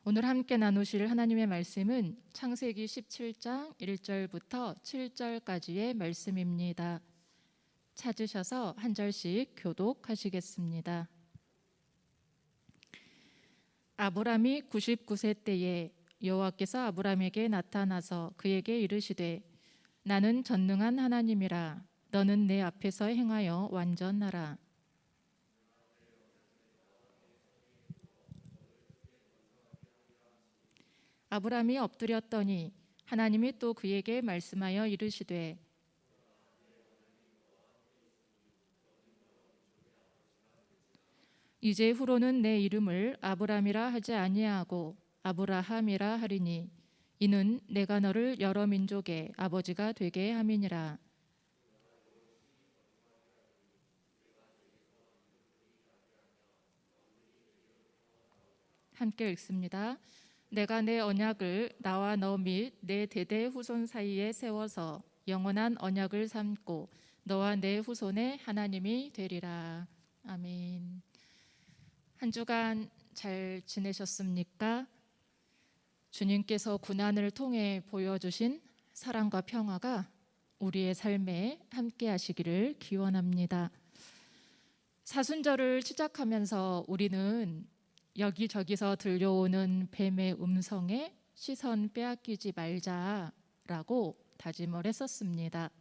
오늘 함께 나누실 하나님의 말씀은 창세기 17장 1절부터 7절까지의 말씀입니다. 찾으셔서 한 절씩 교독하시겠습니다. 아브람이 99세 때에 여호와께서 아브람에게 나타나서 그에게 이르시되 나는 전능한 하나님이라 너는 내 앞에서 행하여 완전하라. 아브람이 엎드렸더니 하나님이 또 그에게 말씀하여 이르시되 이제 후로는 내 이름을 아브람이라 하지 아니하고 아브라함이라 하리니 이는 내가 너를 여러 민족의 아버지가 되게 함이니라. 함께 읽습니다. 내가 내 언약을 나와 너 및 내 대대 후손 사이에 세워서 영원한 언약을 삼고 너와 내 후손의 하나님이 되리라. 아멘. 한 주간 잘 지내셨습니까? 주님께서 고난을 통해 보여주신 사랑과 평화가 우리의 삶에 함께 하시기를 기원합니다. 사순절을 시작하면서 우리는 여기저기서 들려오는 뱀의 음성에 시선 빼앗기지 말자라고 다짐을 했었습니다.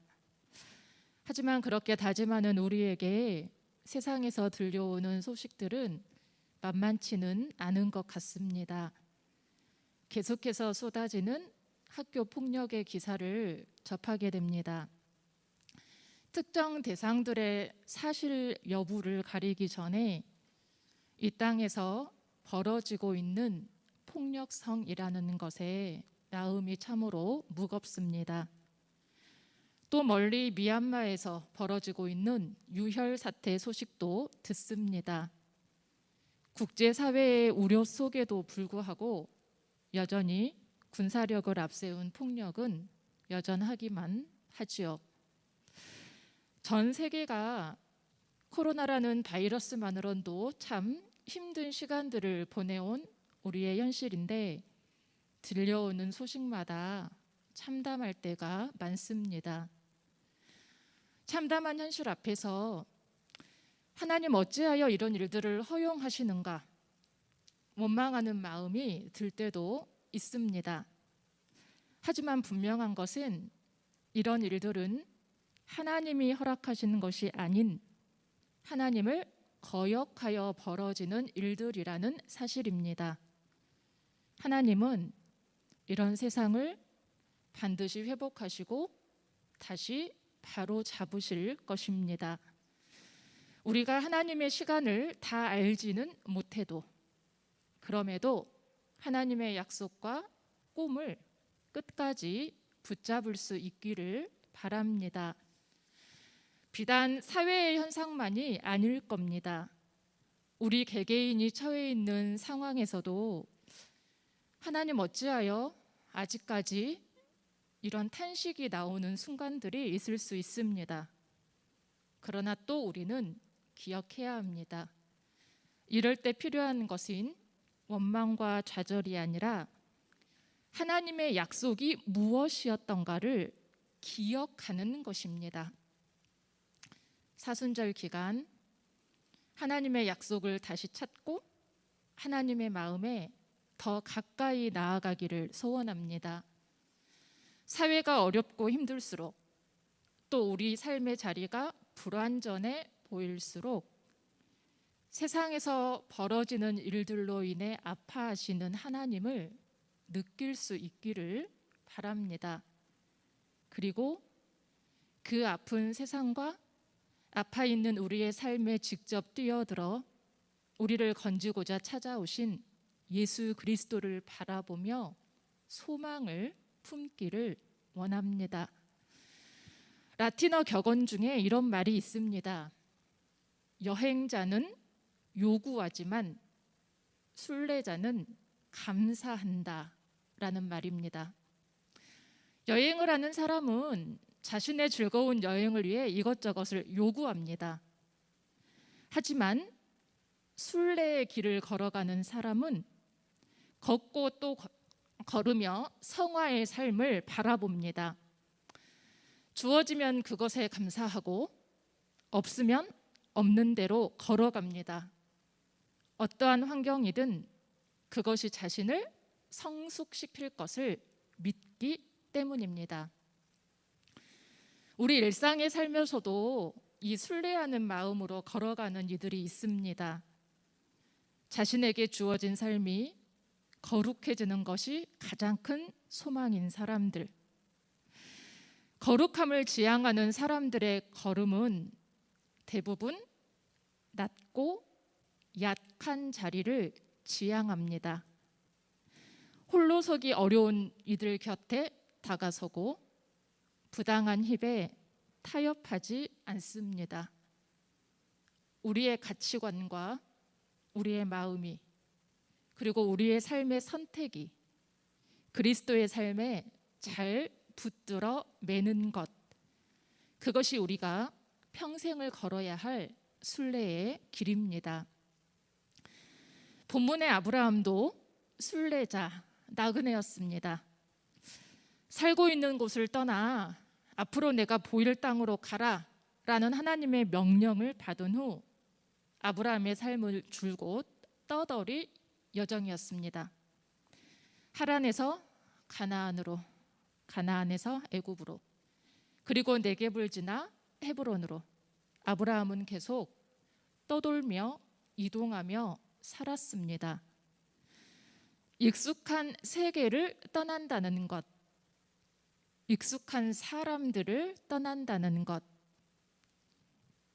하지만 그렇게 다짐하는 우리에게 세상에서 들려오는 소식들은 만만치는 않은 것 같습니다. 계속해서 쏟아지는 학교 폭력의 기사를 접하게 됩니다. 특정 대상들의 사실 여부를 가리기 전에 이 땅에서 벌어지고 있는 폭력성이라는 것에 마음이 참으로 무겁습니다. 또 멀리 미얀마에서 벌어지고 있는 유혈 사태 소식도 듣습니다. 국제사회의 우려 속에도 불구하고 여전히 군사력을 앞세운 폭력은 여전하기만 하지요. 전 세계가 코로나라는 바이러스만으로도 참 힘든 시간들을 보내온 우리의 현실인데 들려오는 소식마다 참담할 때가 많습니다. 참담한 현실 앞에서 하나님 어찌하여 이런 일들을 허용하시는가 원망하는 마음이 들 때도 있습니다. 하지만 분명한 것은 이런 일들은 하나님이 허락하시는 것이 아닌 하나님을 거역하여 벌어지는 일들이라는 사실입니다. 하나님은 이런 세상을 반드시 회복하시고 다시 바로 잡으실 것입니다. 우리가 하나님의 시간을 다 알지는 못해도 그럼에도 하나님의 약속과 꿈을 끝까지 붙잡을 수 있기를 바랍니다. 비단 사회의 현상만이 아닐 겁니다. 우리 개개인이 처해 있는 상황에서도 하나님 어찌하여 아직까지 이런 탄식이 나오는 순간들이 있을 수 있습니다. 그러나 또 우리는 기억해야 합니다. 이럴 때 필요한 것은 원망과 좌절이 아니라 하나님의 약속이 무엇이었던가를 기억하는 것입니다. 사순절 기간 하나님의 약속을 다시 찾고 하나님의 마음에 더 가까이 나아가기를 소원합니다. 사회가 어렵고 힘들수록 또 우리 삶의 자리가 불완전해 보일수록 세상에서 벌어지는 일들로 인해 아파하시는 하나님을 느낄 수 있기를 바랍니다. 그리고 그 아픈 세상과 아파 있는 우리의 삶에 직접 뛰어들어 우리를 건지고자 찾아오신 예수 그리스도를 바라보며 소망을 품기를 원합니다. 라틴어 격언 중에 이런 말이 있습니다. 여행자는 요구하지만 순례자는 감사한다 라는 말입니다. 여행을 하는 사람은 자신의 즐거운 여행을 위해 이것저것을 요구합니다. 하지만 순례의 길을 걸어가는 사람은 걷고 또 걸으며 성화의 삶을 바라봅니다. 주어지면 그것에 감사하고 없으면 없는 대로 걸어갑니다. 어떠한 환경이든 그것이 자신을 성숙시킬 것을 믿기 때문입니다. 우리 일상에 살면서도 이 순례하는 마음으로 걸어가는 이들이 있습니다. 자신에게 주어진 삶이 거룩해지는 것이 가장 큰 소망인 사람들. 거룩함을 지향하는 사람들의 걸음은 대부분 낮고 약한 자리를 지향합니다. 홀로 서기 어려운 이들 곁에 다가서고 부당한 힘에 타협하지 않습니다. 우리의 가치관과 우리의 마음이 그리고 우리의 삶의 선택이 그리스도의 삶에 잘 붙들어 매는 것, 그것이 우리가 평생을 걸어야 할 순례의 길입니다. 본문의 아브라함도 순례자, 나그네였습니다. 살고 있는 곳을 떠나 앞으로 내가 보일 땅으로 가라 라는 하나님의 명령을 받은 후 아브라함의 삶을 줄곧 떠돌이 여정이었습니다. 하란에서 가나안으로, 가나안에서 애굽으로, 그리고 네겝을 지나 헤브론으로 아브라함은 계속 떠돌며 이동하며 살았습니다. 익숙한 세계를 떠난다는 것, 익숙한 사람들을 떠난다는 것,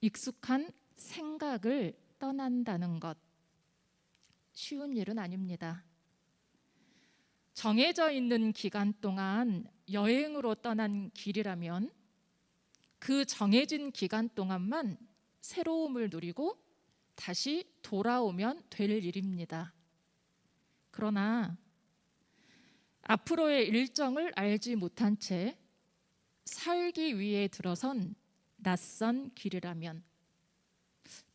익숙한 생각을 떠난다는 것, 쉬운 일은 아닙니다. 정해져 있는 기간 동안 여행으로 떠난 길이라면 그 정해진 기간 동안만 새로움을 누리고 다시 돌아오면 될 일입니다. 그러나 앞으로의 일정을 알지 못한 채 살기 위해 들어선 낯선 길이라면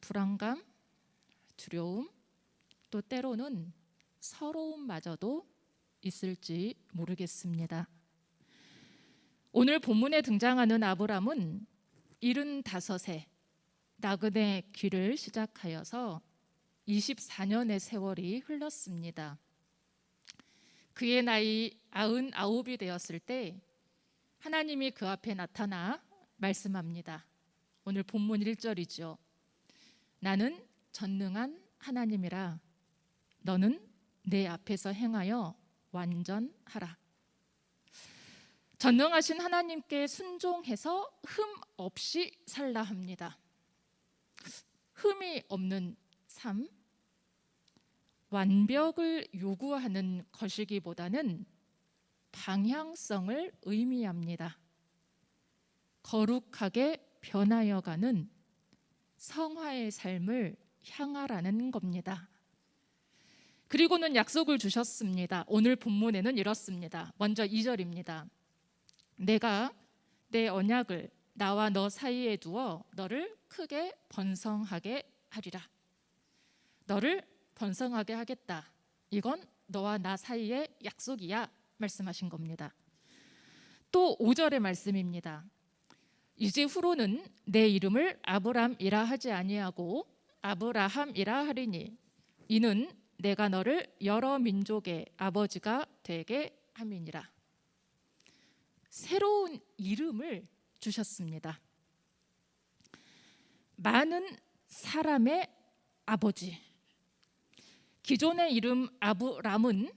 불안감, 두려움, 또 때로는 서러움마저도 있을지 모르겠습니다. 오늘 본문에 등장하는 아브람은 75세 나그네 길을 시작하여서 24년의 세월이 흘렀습니다. 그의 나이 99이 되었을 때 하나님이 그 앞에 나타나 말씀합니다. 오늘 본문 1절이죠. 나는 전능한 하나님이라 너는 내 앞에서 행하여 완전하라. 전능하신 하나님께 순종해서 흠 없이 살라 합니다. 흠이 없는 삶, 완벽을 요구하는 것이기보다는 방향성을 의미합니다. 거룩하게 변하여가는 성화의 삶을 향하라는 겁니다. 그리고는 약속을 주셨습니다. 오늘 본문에는 이렇습니다. 먼저 2절입니다. 내가 내 언약을 나와 너 사이에 두어 너를 크게 번성하게 하리라. 너를 번성하게 하겠다. 이건 너와 나 사이의 약속이야 말씀하신 겁니다. 또 5절의 말씀입니다. 이제 후로는 내 이름을 아브람이라 하지 아니하고 아브라함이라 하리니 이는 내가 너를 여러 민족의 아버지가 되게 함이니라. 새로운 이름을 주셨습니다. 많은 사람의 아버지. 기존의 이름 아브람은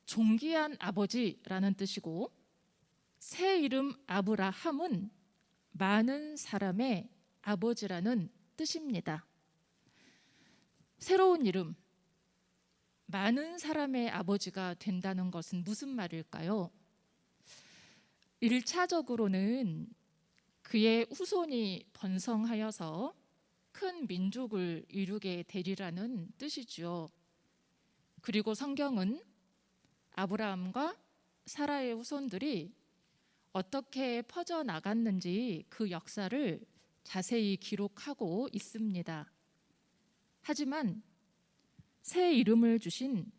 존귀한 아버지라는 뜻이고 새 이름 아브라함은 많은 사람의 아버지라는 뜻입니다. 새로운 이름, 많은 사람의 아버지가 된다는 것은 무슨 말일까요? 1차적으로는 그의 후손이 번성하여서 큰 민족을 이루게 되리라는 뜻이죠. 그리고 성경은 아브라함과 사라의 후손들이 어떻게 퍼져나갔는지 그 역사를 자세히 기록하고 있습니다. 하지만 새 이름을 주신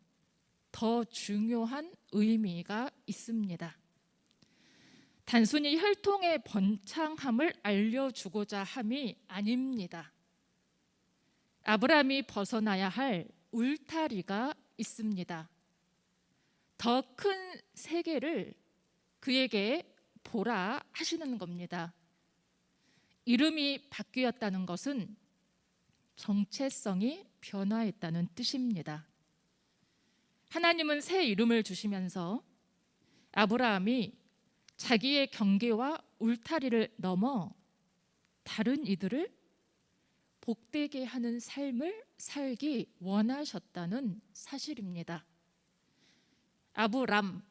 더 중요한 의미가 있습니다. 단순히 혈통의 번창함을 알려주고자 함이 아닙니다. 아브라함이 벗어나야 할 울타리가 있습니다. 더 큰 세계를 그에게 보라 하시는 겁니다. 이름이 바뀌었다는 것은 정체성이 변화했다는 뜻입니다. 하나님은 새 이름을 주시면서 아브라함이 자기의 경계와 울타리를 넘어 다른 이들을 복되게 하는 삶을 살기 원하셨다는 사실입니다. 아브람,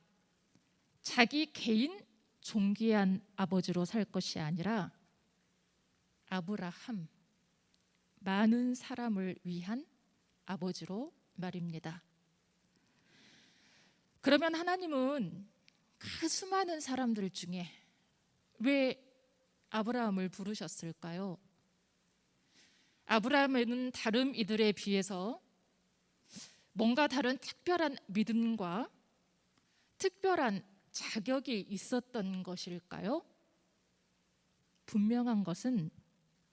자기 개인 존귀한 아버지로 살 것이 아니라 아브라함, 많은 사람을 위한 아버지로 말입니다. 그러면 하나님은 그 수많은 사람들 중에 왜 아브라함을 부르셨을까요? 아브라함은 다른 이들에 비해서 뭔가 다른 특별한 믿음과 특별한 자격이 있었던 것일까요? 분명한 것은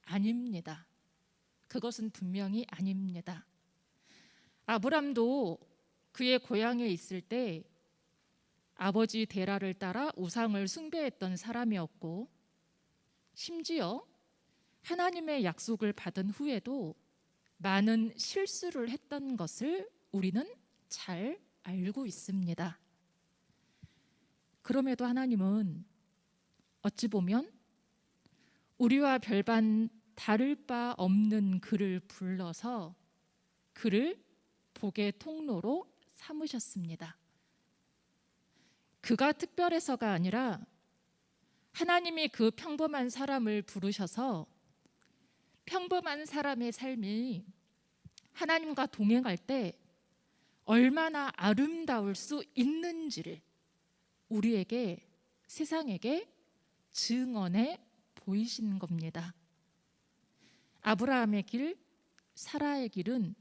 아닙니다. 그것은 분명히 아닙니다. 아브람도 그의 고향에 있을 때 아버지 데라를 따라 우상을 숭배했던 사람이었고, 심지어 하나님의 약속을 받은 후에도 많은 실수를 했던 것을 우리는 잘 알고 있습니다. 그럼에도 하나님은 어찌 보면 우리와 별반 다를 바 없는 그를 불러서 그를 복의 통로로 삼으셨습니다. 그가 특별해서가 아니라 하나님이 그 평범한 사람을 부르셔서 평범한 사람의 삶이 하나님과 동행할 때 얼마나 아름다울 수 있는지를 우리에게, 세상에게 증언해 보이신 겁니다. 아브라함의 길, 사라의 길은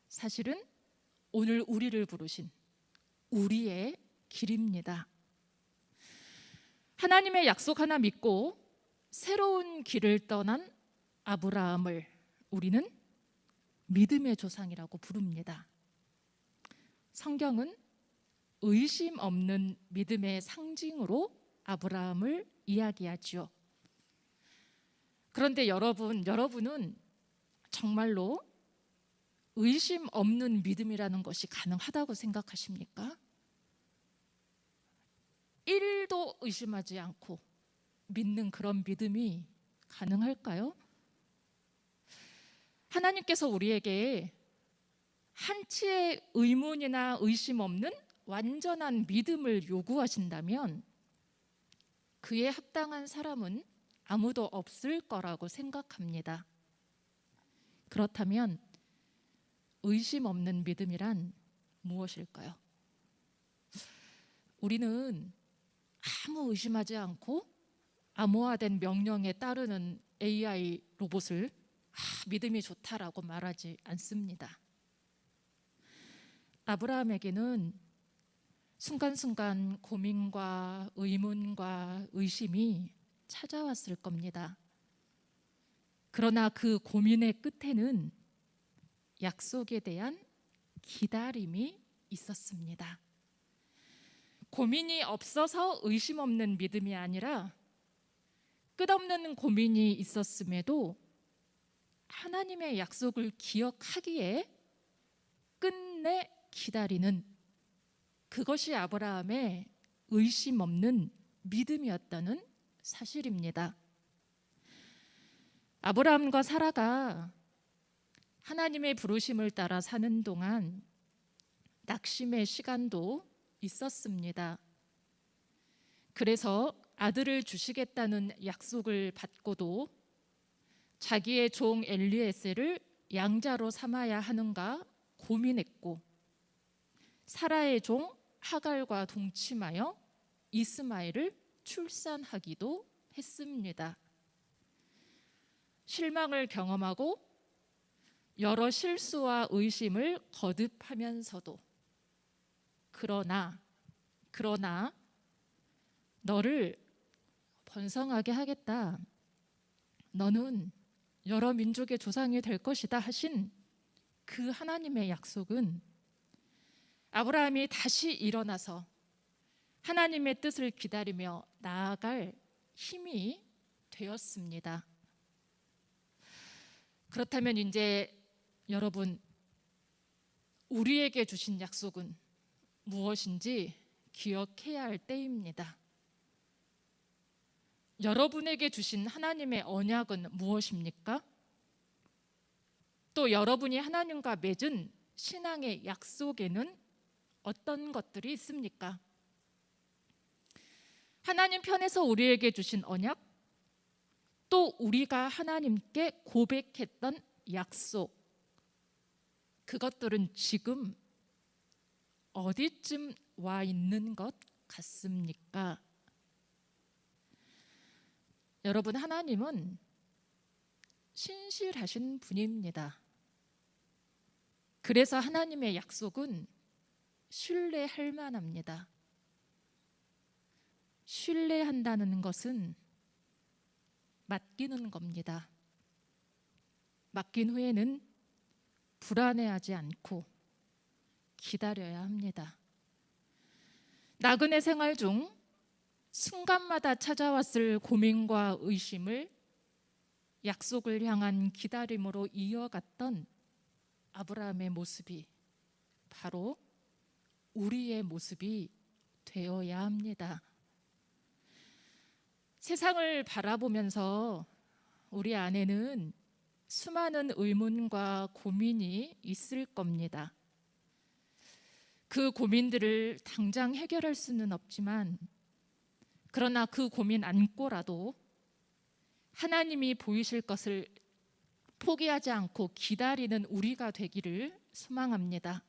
사실은 오늘 우리를 부르신 우리의 길입니다. 하나님의 약속 하나 믿고 새로운 길을 떠난 아브라함을 우리는 믿음의 조상이라고 부릅니다. 성경은 의심 없는 믿음의 상징으로 아브라함을 이야기하죠. 그런데 여러분은 정말로 의심 없는 믿음이라는 것이 가능하다고 생각하십니까? 1도 의심하지 않고 믿는 그런 믿음이 가능할까요? 하나님께서 우리에게 한치의 의문이나 의심 없는 완전한 믿음을 요구하신다면 그에 합당한 사람은 아무도 없을 거라고 생각합니다. 그렇다면 의심 없는 믿음이란 무엇일까요? 우리는 아무 의심하지 않고 암호화된 명령에 따르는 AI 로봇을 믿음이 좋다라고 말하지 않습니다. 아브라함에게는 순간순간 고민과 의문과 의심이 찾아왔을 겁니다. 그러나 그 고민의 끝에는 약속에 대한 기다림이 있었습니다. 고민이 없어서 의심 없는 믿음이 아니라 끝없는 고민이 있었음에도 하나님의 약속을 기억하기에 끝내 기다리는, 그것이 아브라함의 의심 없는 믿음이었다는 사실입니다. 아브라함과 사라가 하나님의 부르심을 따라 사는 동안 낙심의 시간도 있었습니다. 그래서 아들을 주시겠다는 약속을 받고도 자기의 종 엘리에셀을 양자로 삼아야 하는가 고민했고, 사라의 종 하갈과 동침하여 이스마엘을 출산하기도 했습니다. 실망을 경험하고 여러 실수와 의심을 거듭하면서도 그러나 너를 번성하게 하겠다. 너는 여러 민족의 조상이 될 것이다 하신 그 하나님의 약속은 아브라함이 다시 일어나서 하나님의 뜻을 기다리며 나아갈 힘이 되었습니다. 그렇다면 이제 여러분, 우리에게 주신 약속은 무엇인지 기억해야 할 때입니다. 여러분에게 주신 하나님의 언약은 무엇입니까? 또 여러분이 하나님과 맺은 신앙의 약속에는 어떤 것들이 있습니까? 하나님 편에서 우리에게 주신 언약, 또 우리가 하나님께 고백했던 약속, 그것들은 지금 어디쯤 와 있는 것 같습니까? 여러분, 하나님은 신실하신 분입니다. 그래서 하나님의 약속은 신뢰할 만합니다. 신뢰한다는 것은 맡기는 겁니다. 맡긴 후에는 불안해하지 않고 기다려야 합니다. 나그네 생활 중 순간마다 찾아왔을 고민과 의심을 약속을 향한 기다림으로 이어갔던 아브라함의 모습이 바로 우리의 모습이 되어야 합니다. 세상을 바라보면서 우리 안에는 수많은 의문과 고민이 있을 겁니다. 그 고민들을 당장 해결할 수는 없지만, 그러나 그 고민 안고라도 하나님이 보이실 것을 포기하지 않고 기다리는 우리가 되기를 소망합니다.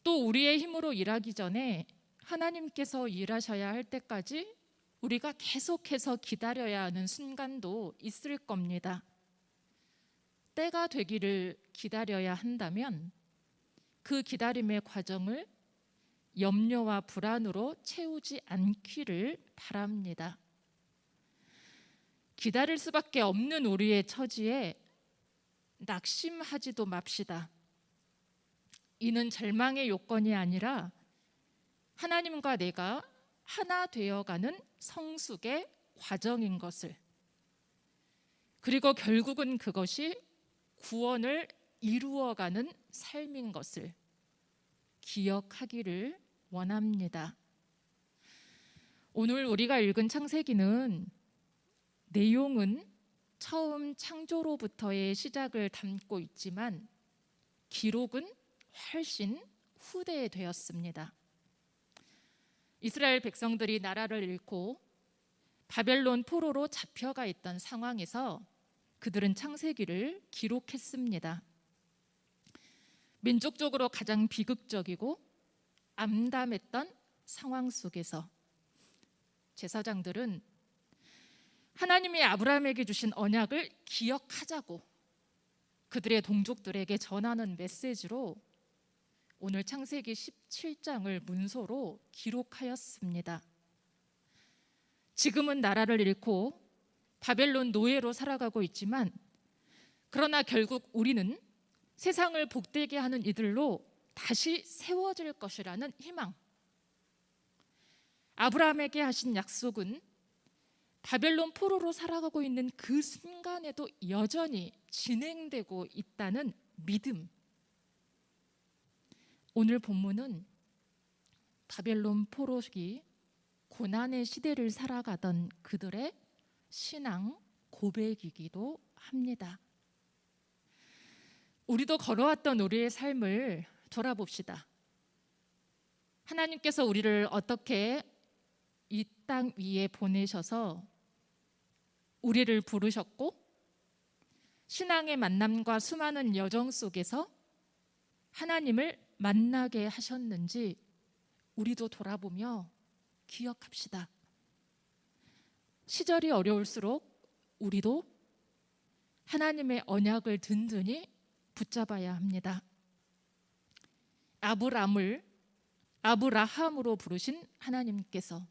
또 우리의 힘으로 일하기 전에 하나님께서 일하셔야 할 때까지 우리가 계속해서 기다려야 하는 순간도 있을 겁니다. 때가 되기를 기다려야 한다면 그 기다림의 과정을 염려와 불안으로 채우지 않기를 바랍니다. 기다릴 수밖에 없는 우리의 처지에 낙심하지도 맙시다. 이는 절망의 요건이 아니라 하나님과 내가 하나 되어가는 성숙의 과정인 것을, 그리고 결국은 그것이 구원을 이루어가는 삶인 것을 기억하기를 원합니다. 오늘 우리가 읽은 창세기는 내용은 처음 창조로부터의 시작을 담고 있지만 기록은 훨씬 후대에 되었습니다. 이스라엘 백성들이 나라를 잃고 바벨론 포로로 잡혀가 있던 상황에서 그들은 창세기를 기록했습니다. 민족적으로 가장 비극적이고 암담했던 상황 속에서 제사장들은 하나님이 아브라함에게 주신 언약을 기억하자고 그들의 동족들에게 전하는 메시지로 오늘 창세기 17장을 문서로 기록하였습니다. 지금은 나라를 잃고 바벨론 노예로 살아가고 있지만, 그러나 결국 우리는 세상을 복되게 하는 이들로 다시 세워질 것이라는 희망, 아브라함에게 하신 약속은 바벨론 포로로 살아가고 있는 그 순간에도 여전히 진행되고 있다는 믿음. 오늘 본문은 바벨론 포로기 고난의 시대를 살아가던 그들의 신앙 고백이기도 합니다. 우리도 걸어왔던 우리의 삶을 돌아봅시다. 하나님께서 우리를 어떻게 이 땅 위에 보내셔서 우리를 부르셨고 신앙의 만남과 수많은 여정 속에서 하나님을 만나게 하셨는지 우리도 돌아보며 기억합시다. 시절이 어려울수록 우리도 하나님의 언약을 든든히 붙잡아야 합니다. 아브람을 아브라함으로 부르신 하나님께서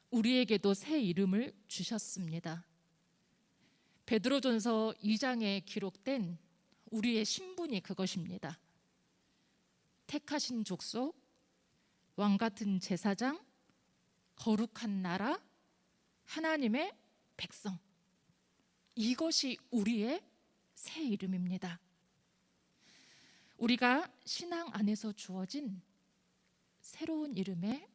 우리에게도 새 이름을 주셨습니다. 베드로전서 2장에 기록된 우리의 신분이 그것입니다. 택하신 족속, 왕같은 제사장, 거룩한 나라, 하나님의 백성. 이것이 우리의 새 이름입니다. 우리가 신앙 안에서 주어진 새로운 이름에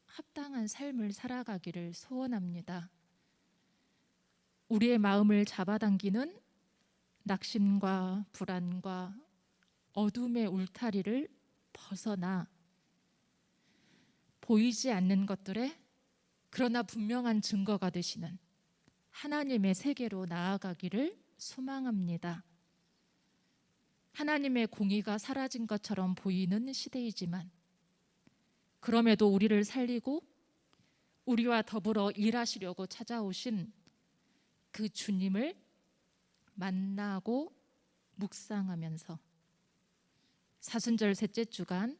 합당한 삶을 살아가기를 소원합니다. 우리의 마음을 잡아당기는 낙심과 불안과 어둠의 울타리를 벗어나 보이지 않는 것들에 그러나 분명한 증거가 되시는 하나님의 세계로 나아가기를 소망합니다. 하나님의 공의가 사라진 것처럼 보이는 시대이지만 그럼에도 우리를 살리고 우리와 더불어 일하시려고 찾아오신 그 주님을 만나고 묵상하면서 사순절 셋째 주간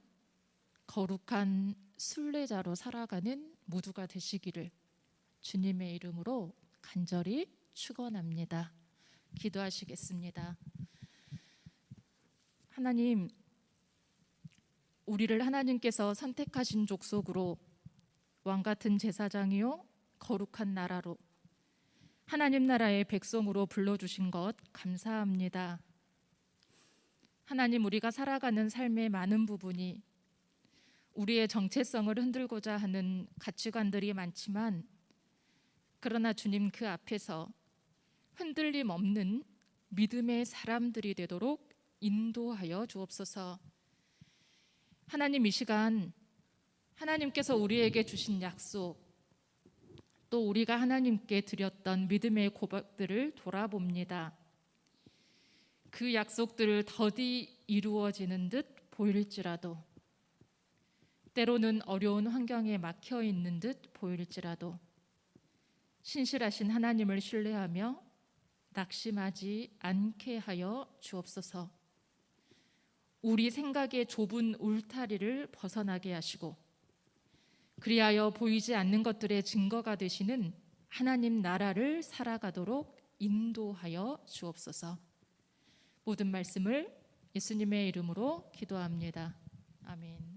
거룩한 순례자로 살아가는 모두가 되시기를 주님의 이름으로 간절히 축원합니다. 기도하시겠습니다. 하나님, 우리를 하나님께서 선택하신 족속으로 왕같은 제사장이요 거룩한 나라로 하나님 나라의 백성으로 불러주신 것 감사합니다. 하나님, 우리가 살아가는 삶의 많은 부분이 우리의 정체성을 흔들고자 하는 가치관들이 많지만 그러나 주님 그 앞에서 흔들림 없는 믿음의 사람들이 되도록 인도하여 주옵소서. 하나님, 이 시간 하나님께서 우리에게 주신 약속 또 우리가 하나님께 드렸던 믿음의 고백들을 돌아봅니다. 그 약속들을 더디 이루어지는 듯 보일지라도 때로는 어려운 환경에 막혀 있는 듯 보일지라도 신실하신 하나님을 신뢰하며 낙심하지 않게 하여 주옵소서. 우리 생각의 좁은 울타리를 벗어나게 하시고 그리하여 보이지 않는 것들의 증거가 되시는 하나님 나라를 살아가도록 인도하여 주옵소서. 모든 말씀을 예수님의 이름으로 기도합니다. 아멘.